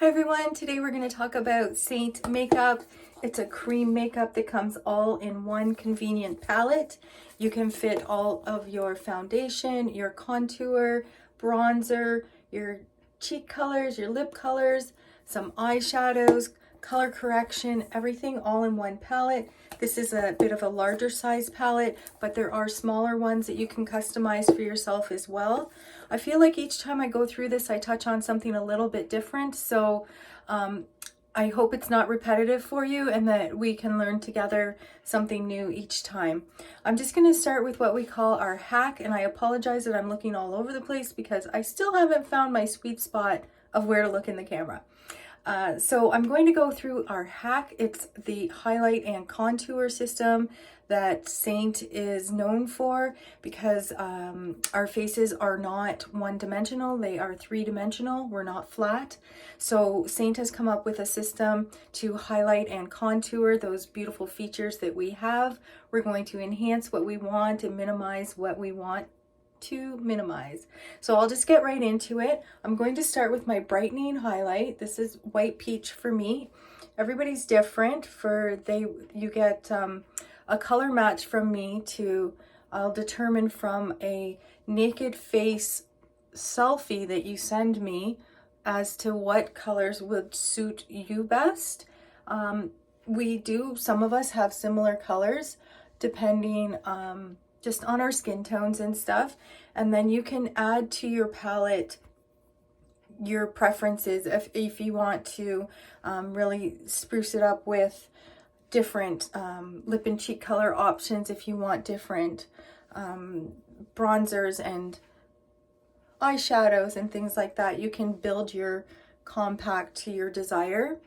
Hi everyone, today we're going to talk about Seint Makeup. It's a cream makeup that comes all in one convenient palette. You can fit all of your foundation, your contour, bronzer, your cheek colors, your lip colors, some eyeshadows, color correction, everything all in one palette. This is a bit of a larger size palette, but there are smaller ones that you can customize for yourself as well. I feel like each time I go through this, I touch on something a little bit different. So I hope it's not repetitive for you and that we can learn together something new each time. I'm just going to start with what we call our hack, and I apologize that I'm looking all over the place because I still haven't found my sweet spot of where to look in the camera. So I'm going to go through our hack. It's the highlight and contour system that Seint is known for because our faces are not one-dimensional, they are three-dimensional, we're not flat. So Seint has come up with a system to highlight and contour those beautiful features that we have. We're going to enhance what we want and minimize what we want to minimize. So I'll just get right into it. I'm going to start with my brightening highlight. This is white peach for me. Everybody's different. You get a color match from me I'll determine from a naked face selfie that you send me as to what colors would suit you best. Some of us have similar colors depending just on our skin tones and stuff. And then you can add to your palette your preferences if you want to really spruce it up with different lip and cheek color options, if you want different bronzers and eyeshadows and things like that. You can build your compact to your desire.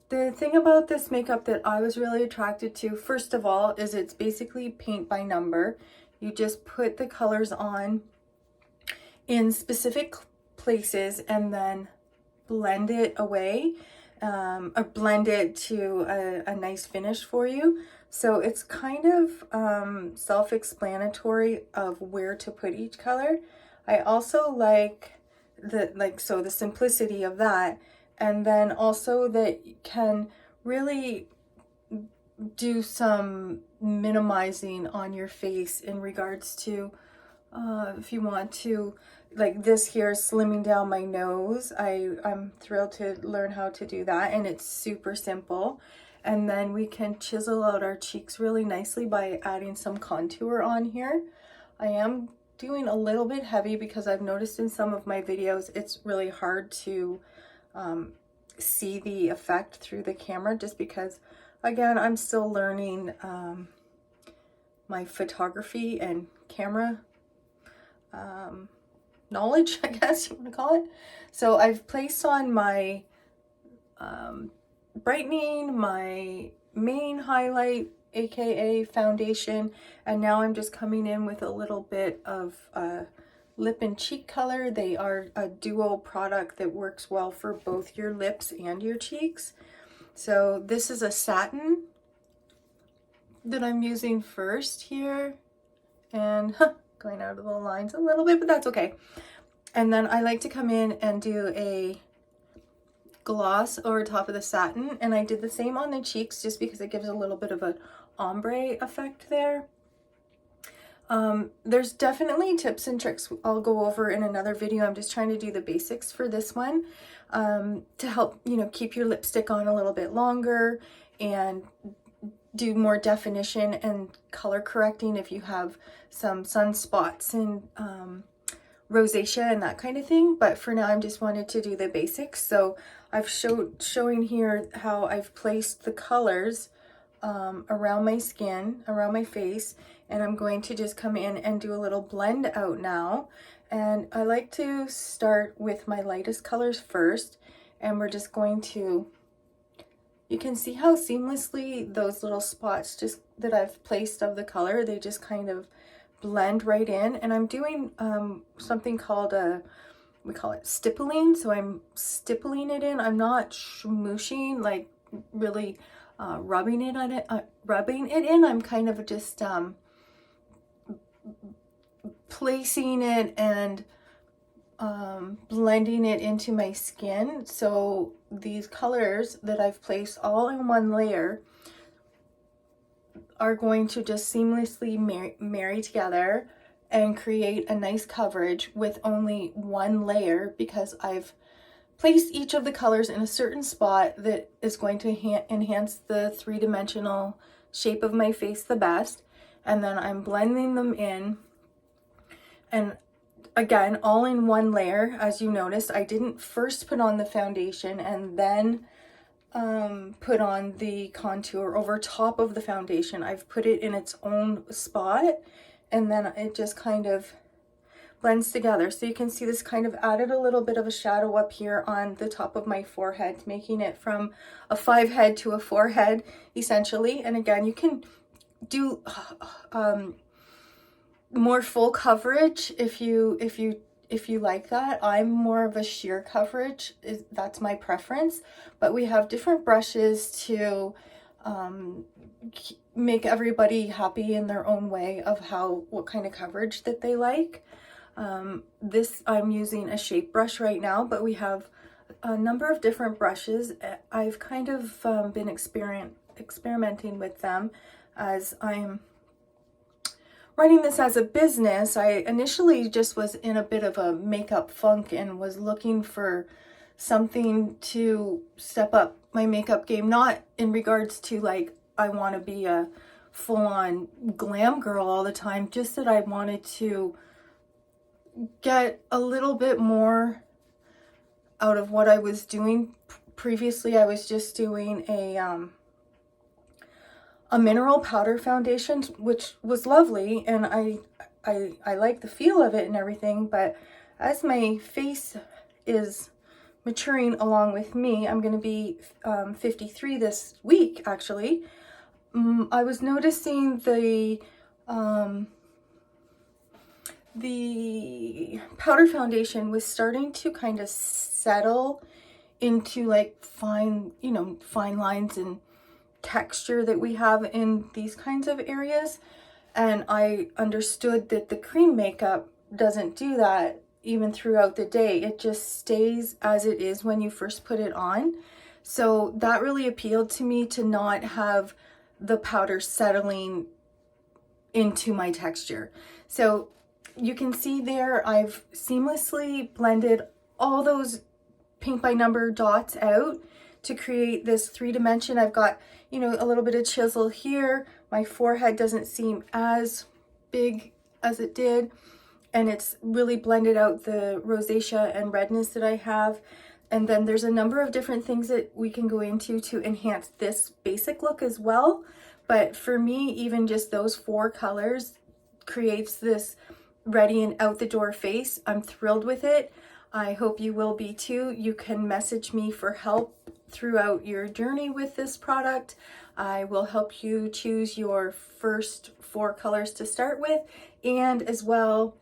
The thing about this makeup that I was really attracted to, first of all, is it's basically paint by number. You just put the colors on in specific places and then blend it away, or blend it to a nice finish for you. So it's kind of self-explanatory of where to put each color. I also like the simplicity of that. And then also that you can really do some minimizing on your face in regards to if you want to, like this here, slimming down my nose. I'm thrilled to learn how to do that, and it's super simple. And then we can chisel out our cheeks really nicely by adding some contour on here. I am doing a little bit heavy because I've noticed in some of my videos it's really hard to see the effect through the camera, just because, again, I'm still learning my photography and camera knowledge, I guess you want to call it. So I've placed on my brightening, my main highlight, aka foundation, and now I'm just coming in with a little bit of lip and cheek color. They are a duo product that works well for both your lips and your cheeks. So this is a satin that I'm using first here, and going out of the lines a little bit, but that's okay. And then I like to come in and do a gloss over top of the satin, and I did the same on the cheeks just because it gives a little bit of an ombre effect there. There's definitely tips and tricks I'll go over in another video. I'm just trying to do the basics for this one to help, keep your lipstick on a little bit longer and do more definition and color correcting if you have some sunspots and rosacea and that kind of thing. But for now, I just wanted to do the basics. So I've showing here how I've placed the colors around my skin, around my face, and I'm going to just come in and do a little blend out now. And I like to start with my lightest colors first, and we're just going to, you can see how seamlessly those little spots just that I've placed of the color, they just kind of blend right in. And I'm doing something called we call it stippling. So I'm stippling it in. I'm not smooshing, like really rubbing it in. I'm kind of just placing it and blending it into my skin. So these colors that I've placed all in one layer are going to just seamlessly marry together and create a nice coverage with only one layer, because I've placed each of the colors in a certain spot that is going to enhance the three-dimensional shape of my face the best. And then I'm blending them in, and again, all in one layer. As you noticed, I didn't first put on the foundation and then put on the contour over top of the foundation. I've put it in its own spot, and then it just kind of blends together. So you can see this kind of added a little bit of a shadow up here on the top of my forehead, making it from a 5 head to a 4 head essentially. And again, you can do more full coverage if you like that. I'm more of a sheer coverage, that's my preference, but we have different brushes to make everybody happy in their own way of what kind of coverage that they like. This, I'm using a shape brush right now, but we have a number of different brushes. I've kind of been experimenting with them as I'm running this as a business. I initially just was in a bit of a makeup funk and was looking for something to step up my makeup game, not in regards to like I want to be a full-on glam girl all the time, just that I wanted to get a little bit more out of what I was doing. Previously, I was just doing a mineral powder foundation, which was lovely, and I like the feel of it and everything, but as my face is maturing along with me, I'm going to be 53 this week actually. I was noticing the powder foundation was starting to kind of settle into like fine lines and texture that we have in these kinds of areas. And I understood that the cream makeup doesn't do that even throughout the day. It just stays as it is when you first put it on. So that really appealed to me, to not have the powder settling into my texture. So you can see there, I've seamlessly blended all those paint by number dots out to create this 3-dimension. I've got, a little bit of chisel here. My forehead doesn't seem as big as it did, and it's really blended out the rosacea and redness that I have. And then there's a number of different things that we can go into to enhance this basic look as well. But for me, even just those 4 colors creates this ready and out the door face. I'm thrilled with it. I hope you will be too. You can message me for help throughout your journey with this product. I will help you choose your first 4 colors to start with, and as well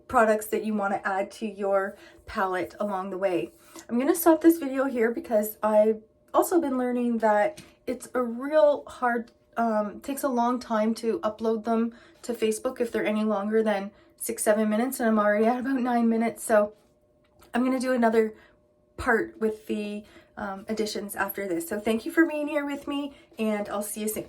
products that you want to add to your palette along the way. I'm going to stop this video here because I've also been learning that it's a real hard, takes a long time to upload them to Facebook if they're any longer than 6-7 minutes, and I'm already at about 9 minutes. So I'm going to do another part with the additions after this. So thank you for being here with me, and I'll see you soon.